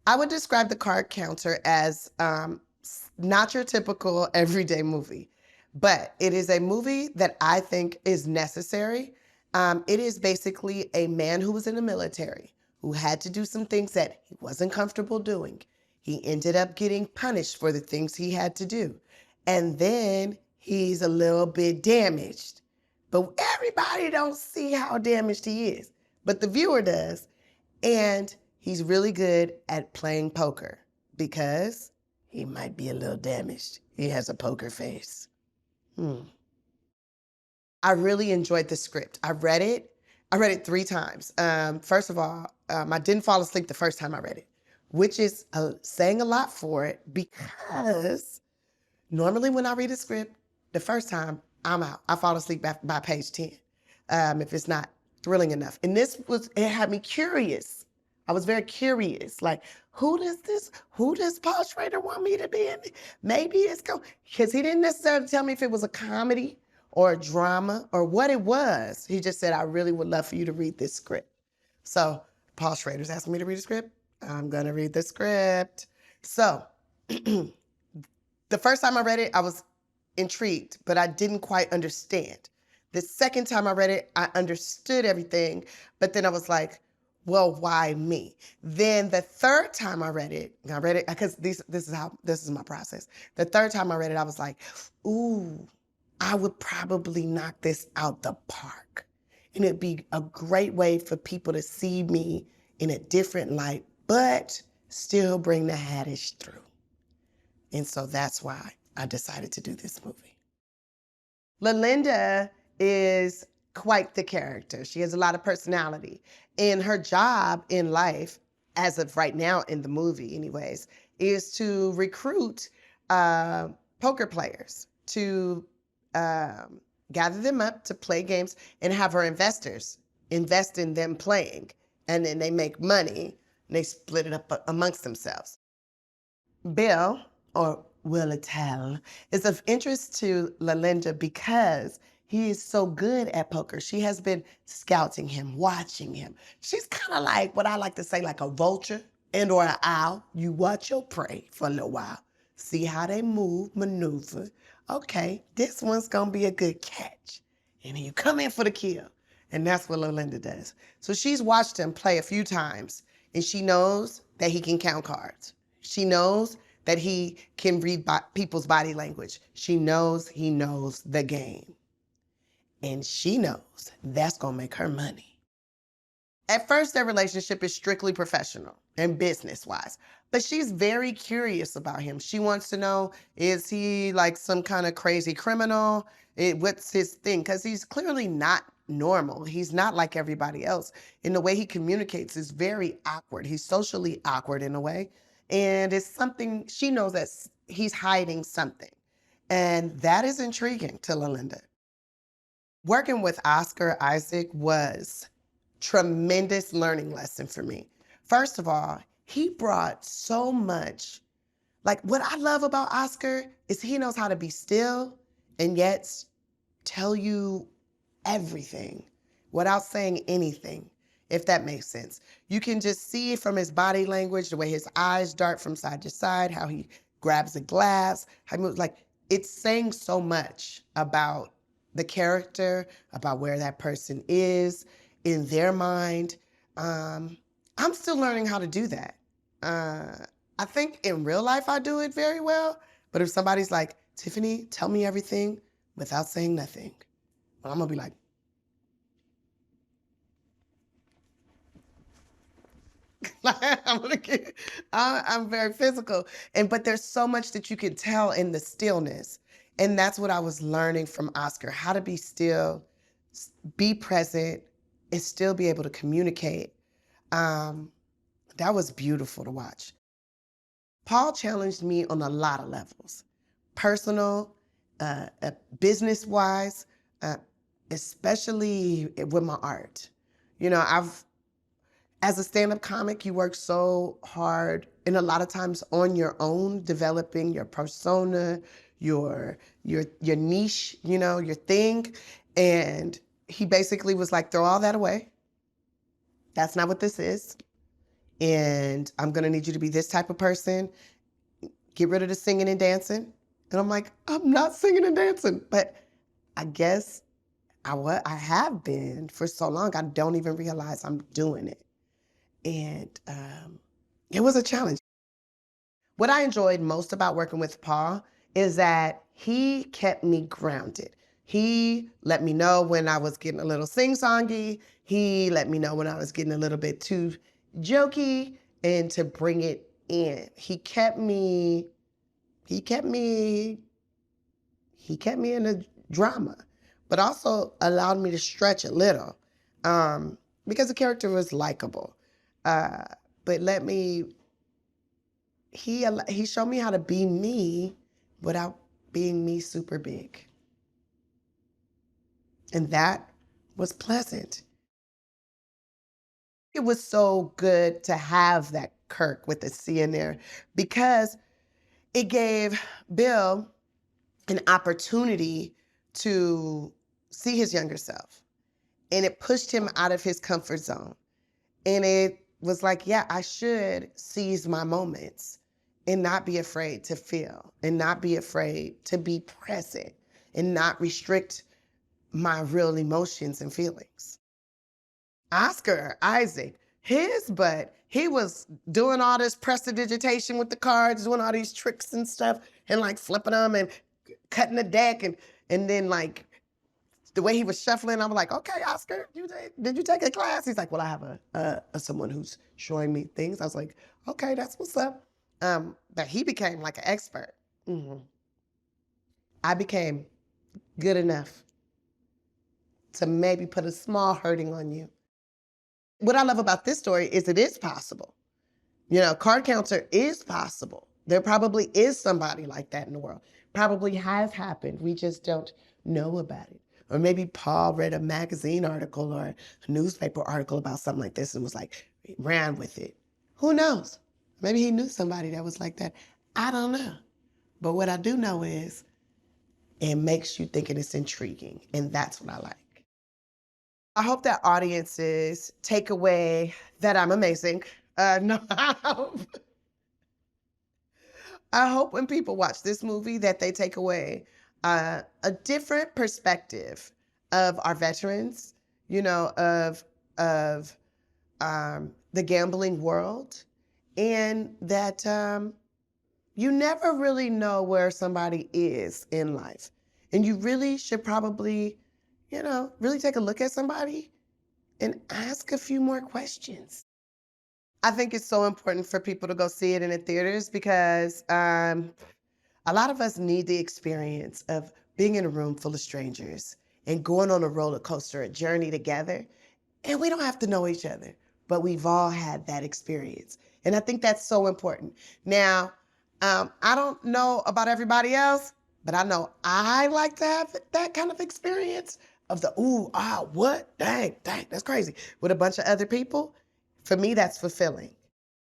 I would describe the card counter as not your typical everyday movie, but it is a movie that I think is necessary. It is basically a man who was in the military who had to do some things that he wasn't comfortable doing. He ended up getting punished for the things he had to do. And then he's a little bit damaged. But everybody don't see how damaged he is. But the viewer does. And he's really good at playing poker because he might be a little damaged. He has a poker face. I really enjoyed the script. I read it 3 times. First of all, I didn't fall asleep the first time I read it, which is saying a lot for it because normally when I read a script, the first time, I'm out. I fall asleep by page 10 if it's not thrilling enough. And it had me curious. I was very curious, like, who does Paul Schrader want me to be in? Maybe it's because he didn't necessarily tell me if it was a comedy or a drama or what it was. He just said, I really would love for you to read this script. So Paul Schrader's asking me to read a script. I'm gonna read the script. So the first time I read it, I was intrigued, but I didn't quite understand. The second time I read it, I understood everything, but then I was like, well, why me? Then the third time I read it because this is my process. The third time I read it, I was like, ooh, I would probably knock this out the park. And it'd be a great way for people to see me in a different light, but still bring the Haddish through. And so that's why I decided to do this movie. Lalinda is quite the character. She has a lot of personality. And her job in life, as of right now in the movie anyways, is to recruit poker players to gather them up to play games and have her investors invest in them playing. And then they make money and they split it up amongst themselves. Bill, or Willitell, is of interest to Lalinda because he is so good at poker. She has been scouting him, watching him. She's kind of like what I like to say, like a vulture and or an owl. You watch your prey for a little while. See how they move, maneuver. Okay, this one's gonna be a good catch. And then you come in for the kill. And that's what Lalinda does. So she's watched him play a few times and she knows that he can count cards. She knows that he can read people's body language. She knows he knows the game. And she knows that's gonna make her money. At first, their relationship is strictly professional and business-wise, but she's very curious about him. She wants to know, is he like some kind of crazy criminal? What's his thing? Because he's clearly not normal. He's not like everybody else. And the way he communicates is very awkward. He's socially awkward in a way. And it's something, she knows that he's hiding something. And that is intriguing to Lalinda. Working with Oscar Isaac was tremendous learning lesson for me. First of all, he brought so much. Like, what I love about Oscar is he knows how to be still and yet tell you everything without saying anything, if that makes sense. You can just see from his body language, the way his eyes dart from side to side, how he grabs a glass, how he moves. Like, it's saying so much about the character, about where that person is in their mind. I'm still learning how to do that. I think in real life I do it very well, but if somebody's like, Tiffany, tell me everything without saying nothing, well, I'm gonna be like, I'm very physical. But there's so much that you can tell in the stillness. And that's what I was learning from Oscar, how to be still, be present, and still be able to communicate. That was beautiful to watch. Paul challenged me on a lot of levels, personal, business-wise, especially with my art. You know, as a stand-up comic, you work so hard and a lot of times on your own, developing your persona, your niche, you know, your thing. And he basically was like, throw all that away. That's not what this is. and I'm going to need you to be this type of person. Get rid of the singing and dancing. And I'm like, I'm not singing and dancing. But I guess I have been for so long, I don't even realize I'm doing it. And it was a challenge. What I enjoyed most about working with Paul is that he kept me grounded. He let me know when I was getting a little sing-songy. He let me know when I was getting a little bit too jokey, and to bring it in. He kept me in the drama, but also allowed me to stretch a little, because the character was likable. But he showed me how to be me without being me super big. And that was pleasant. It was so good to have that Kirk with the C in there, because it gave Bill an opportunity to see his younger self. And it pushed him out of his comfort zone. And it was like, yeah, I should seize my moments and not be afraid to feel, and not be afraid to be present, and not restrict my real emotions and feelings. Oscar Isaac, his butt, he was doing all this prestidigitation with the cards, doing all these tricks and stuff, and like flipping them and cutting the deck, and then like the way he was shuffling, I was like, okay, Oscar, did you take a class? He's like, well, I have a someone who's showing me things. I was like, okay, that's what's up. But he became like an expert. I became good enough to maybe put a small hurting on you. What I love about this story is it is possible. Card counter is possible. There probably is somebody like that in the world. Probably has happened. We just don't know about it. Or maybe Paul read a magazine article or a newspaper article about something like this and was like, ran with it. Who knows? Maybe he knew somebody that was like that. I don't know. But what I do know is it makes you think, and it's intriguing. And that's what I like. I hope that audiences take away that I'm amazing. No, I hope when people watch this movie that they take away a different perspective of our veterans, of the gambling world, and that you never really know where somebody is in life. And you really should probably, really take a look at somebody and ask a few more questions. I think it's so important for people to go see it in the theaters, because a lot of us need the experience of being in a room full of strangers and going on a roller coaster, a journey together. And we don't have to know each other, but we've all had that experience. And I think that's so important. Now, I don't know about everybody else, but I know I like to have that kind of experience of the, ooh, ah, what, dang, that's crazy, with a bunch of other people. For me, that's fulfilling.